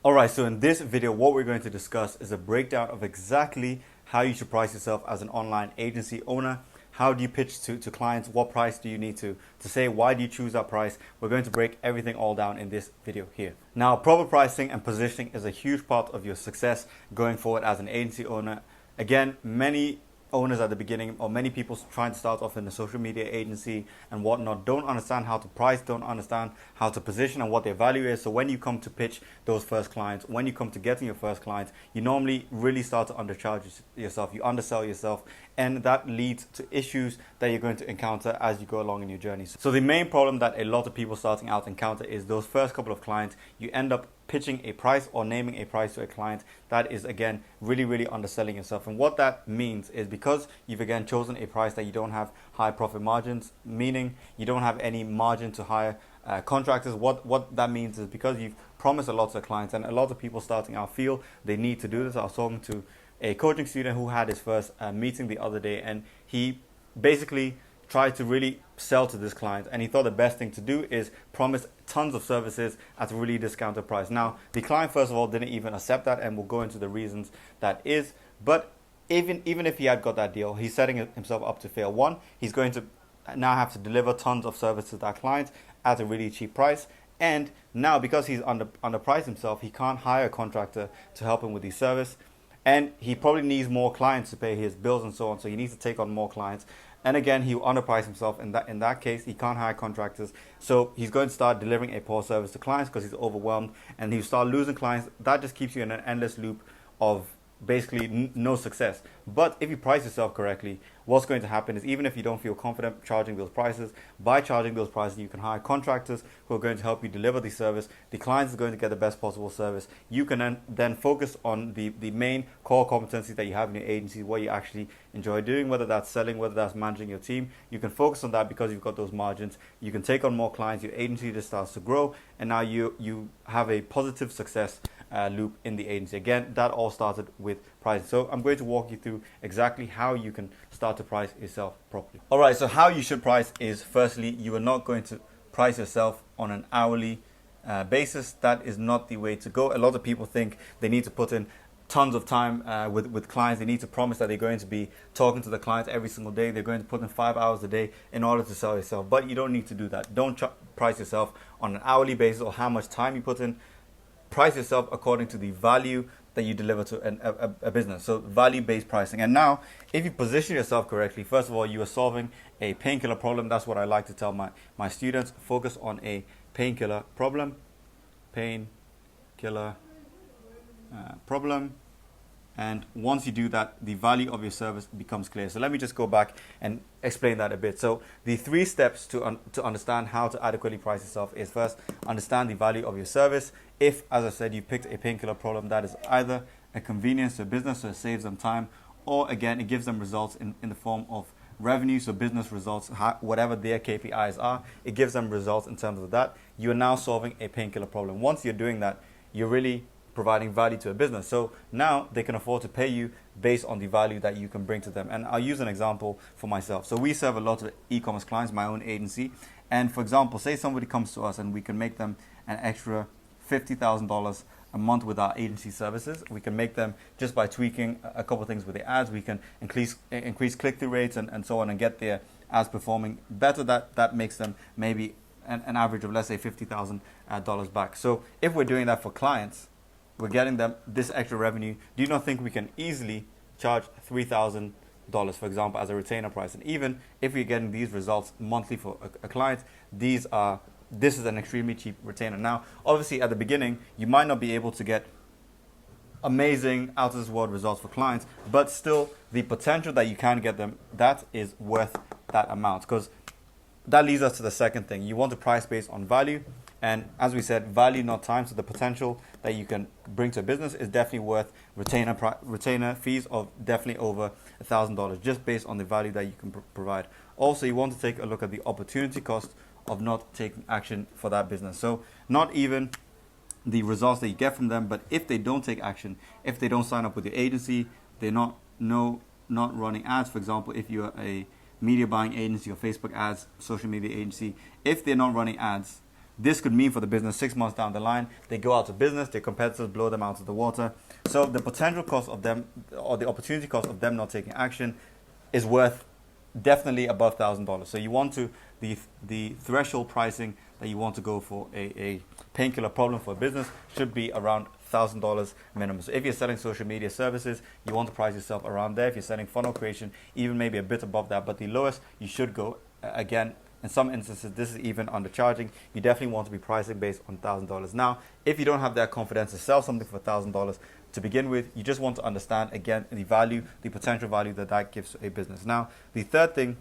Alright, so in this video, what we're going to discuss is a breakdown of exactly how you should price yourself as an online agency owner. How do you pitch to clients? What price do you need to say? Why do you choose that price? We're going to break everything all down in this video here. Now, proper pricing and positioning is a huge part of your success going forward as an agency owner. Again, many owners at the beginning, or many people trying to start off in a social media agency and whatnot, don't understand how to price, don't understand how to position and what their value is. So when you come to pitch those first clients, when you come to getting your first clients, you normally really start to undercharge yourself, you undersell yourself, and that leads to issues that you're going to encounter as you go along in your journey. So the main problem that a lot of people starting out encounter is those first couple of clients, you end up pitching a price or naming a price to a client that is, again, really underselling yourself. And what that means is, because you've again chosen a price that you don't have high profit margins, meaning you don't have any margin to hire contractors. What that means is, because you've promised a lot to clients, and a lot of people starting out feel they need to do this. I was talking to a coaching student who had his first meeting the other day, and he basically tried to really sell to this client, and he thought the best thing to do is promise tons of services at a really discounted price. Now, the client, first of all, didn't even accept that, and we'll go into the reasons that is. But even if he had got that deal, he's setting himself up to fail. One, he's going to now have to deliver tons of service to that client at a really cheap price. And now, because he's underpriced himself, he can't hire a contractor to help him with the service. And he probably needs more clients to pay his bills and so on. So he needs to take on more clients. And again, he will underprice himself. In that case, he can't hire contractors. So he's going to start delivering a poor service to clients because he's overwhelmed, and he'll start losing clients. That just keeps you in an endless loop of basically no success. But if you price yourself correctly, what's going to happen is, even if you don't feel confident charging those prices, by charging those prices, you can hire contractors who are going to help you deliver the service. The clients are going to get the best possible service. You can then focus on the main core competencies that you have in your agency, what you actually enjoy doing, whether that's selling, whether that's managing your team. You can focus on that because you've got those margins. You can take on more clients. Your agency just starts to grow, and now you have a positive success loop in the agency. Again, that all started with pricing. So I'm going to walk you through exactly how you can start to price yourself properly. All right, so how you should price is, firstly, you are not going to price yourself on an hourly basis. That is not the way to go. A lot of people think they need to put in tons of time with clients. They need to promise that they're going to be talking to the clients every single day. They're going to put in 5 hours a day in order to sell yourself. But you don't need to do that. Don't price yourself on an hourly basis or how much time you put in. Price yourself according to the value that you deliver to a business. So value-based pricing. And now, if you position yourself correctly, first of all, you are solving a painkiller problem. That's what I like to tell my students. Focus on a painkiller problem. Painkiller problem. And once you do that, the value of your service becomes clear. So let me just go back and explain that a bit. So the 3 steps to understand how to adequately price yourself is, first, understand the value of your service. If, as I said, you picked a painkiller problem, that is either a convenience to a business, so it saves them time, or again, it gives them results in the form of revenue, so business results, whatever their KPIs are, it gives them results in terms of that. You are now solving a painkiller problem. Once you're doing that, you're really providing value to a business. So now they can afford to pay you based on the value that you can bring to them. And I'll use an example for myself. So we serve a lot of e-commerce clients, my own agency. And for example, say somebody comes to us and we can make them an extra $50,000 a month with our agency services. We can make them just by tweaking a couple of things with the ads. We can increase click-through rates and so on, and get their ads performing better. That makes them maybe an average of, let's say, $50,000 back. So if we're doing that for clients, we're getting them this extra revenue. Do you not think we can easily charge $3,000, for example, as a retainer price? And even if we're getting these results monthly for a client, this is an extremely cheap retainer. Now, obviously, at the beginning, you might not be able to get amazing out of this world results for clients, but still, the potential that you can get them, that is worth that amount. Because that leads us to the second thing. You want to price based on value. And as we said, value, not time. So the potential that you can bring to a business is definitely worth retainer fees of definitely over $1,000, just based on the value that you can provide. Also, you want to take a look at the opportunity cost of not taking action for that business. So not even the results that you get from them, but if they don't take action, if they don't sign up with your agency, they're not running ads. For example, if you're a media buying agency or Facebook ads, social media agency, if they're not running ads, this could mean for the business 6 months down the line, they go out of business, their competitors blow them out of the water. So the potential cost of them, or the opportunity cost of them not taking action, is worth definitely above $1,000. So you want to, the threshold pricing that you want to go for a painkiller problem for a business should be around $1,000 minimum. So if you're selling social media services, you want to price yourself around there. If you're selling funnel creation, even maybe a bit above that, but the lowest you should go, again, in some instances, this is even undercharging. You definitely want to be pricing based on $1,000. Now, if you don't have that confidence to sell something for $1,000 to begin with, you just want to understand, again, the value, the potential value that that gives to a business. Now, the third thing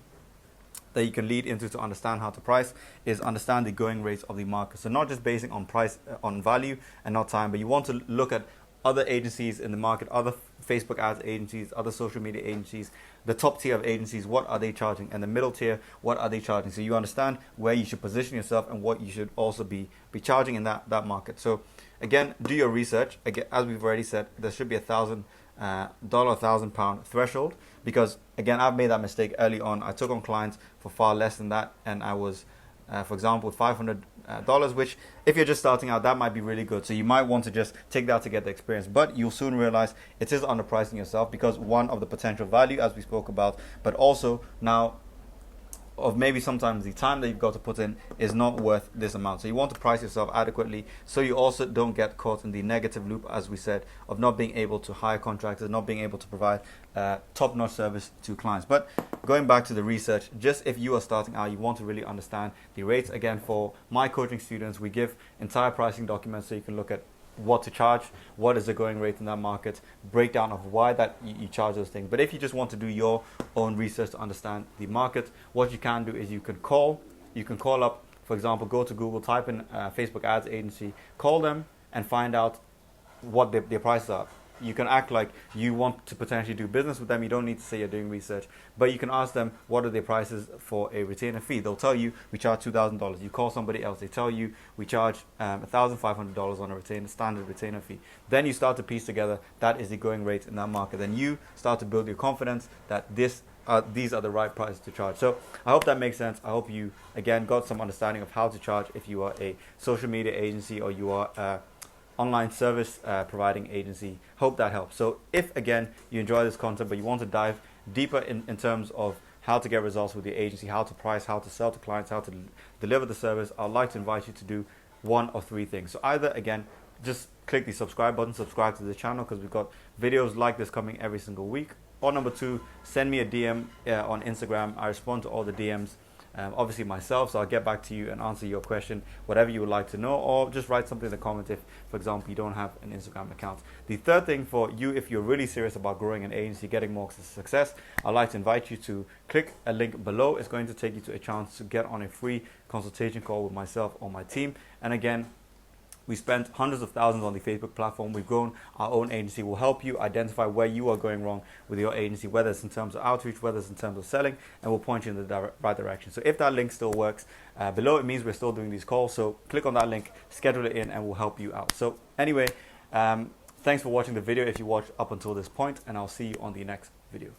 that you can lead into to understand how to price is understand the going rates of the market. So not just basing on price, on value and not time, but you want to look at other agencies in the market, other Facebook ads agencies, other social media agencies, the top tier of agencies, what are they charging? And the middle tier, what are they charging? So you understand where you should position yourself and what you should also be charging in that market. So again, do your research. Again, as we've already said, there should be £1,000 threshold, because again, I've made that mistake early on. I took on clients for far less than that, and I was, for example, with $500, which if you're just starting out, that might be really good. So you might want to just take that to get the experience, but you'll soon realize it is underpricing yourself, because one, of the potential value as we spoke about, but also now of maybe sometimes the time that you've got to put in is not worth this amount. So you want to price yourself adequately so you also don't get caught in the negative loop, as we said, of not being able to hire contractors, not being able to provide top-notch service to clients. But going back to the research, just if you are starting out, you want to really understand the rates. Again, for my coaching students, we give entire pricing documents so you can look at what to charge, what is the going rate in that market, breakdown of why that you charge those things. But if you just want to do your own research to understand the market, what you can do is you can call up, for example, go to Google, type in Facebook ads agency, call them and find out what their prices are. You can act like you want to potentially do business with them. You don't need to say you're doing research, but you can ask them what are their prices for a retainer fee. They'll tell you we charge $2,000. You call somebody else, they tell you we charge $1,500 on a standard retainer fee. Then you start to piece together that is the going rate in that market. Then you start to build your confidence that these are the right prices to charge. So I hope that makes sense. I hope you again got some understanding of how to charge if you are a social media agency or you are online service providing agency. Hope that helps. So if again you enjoy this content but you want to dive deeper in terms of how to get results with your agency, how to price, how to sell to clients, how to deliver the service, I'd like to invite you to do one of three things. So either again, just click the subscribe button, subscribe to the channel, because we've got videos like this coming every single week. Or number two, send me a DM on Instagram. I respond to all the DMs. Obviously myself, so I'll get back to you and answer your question, whatever you would like to know, or just write something in the comment if, for example, you don't have an Instagram account. The third thing for you, if you're really serious about growing an agency, getting more success, I'd like to invite you to click a link below. It's going to take you to a chance to get on a free consultation call with myself or my team. And again, we spent hundreds of thousands on the Facebook platform. We've grown our own agency. We'll help you identify where you are going wrong with your agency, whether it's in terms of outreach, whether it's in terms of selling, and we'll point you in the right direction. So if that link still works, below it means we're still doing these calls. So click on that link, schedule it in, and we'll help you out. So anyway, thanks for watching the video if you watched up until this point, and I'll see you on the next video.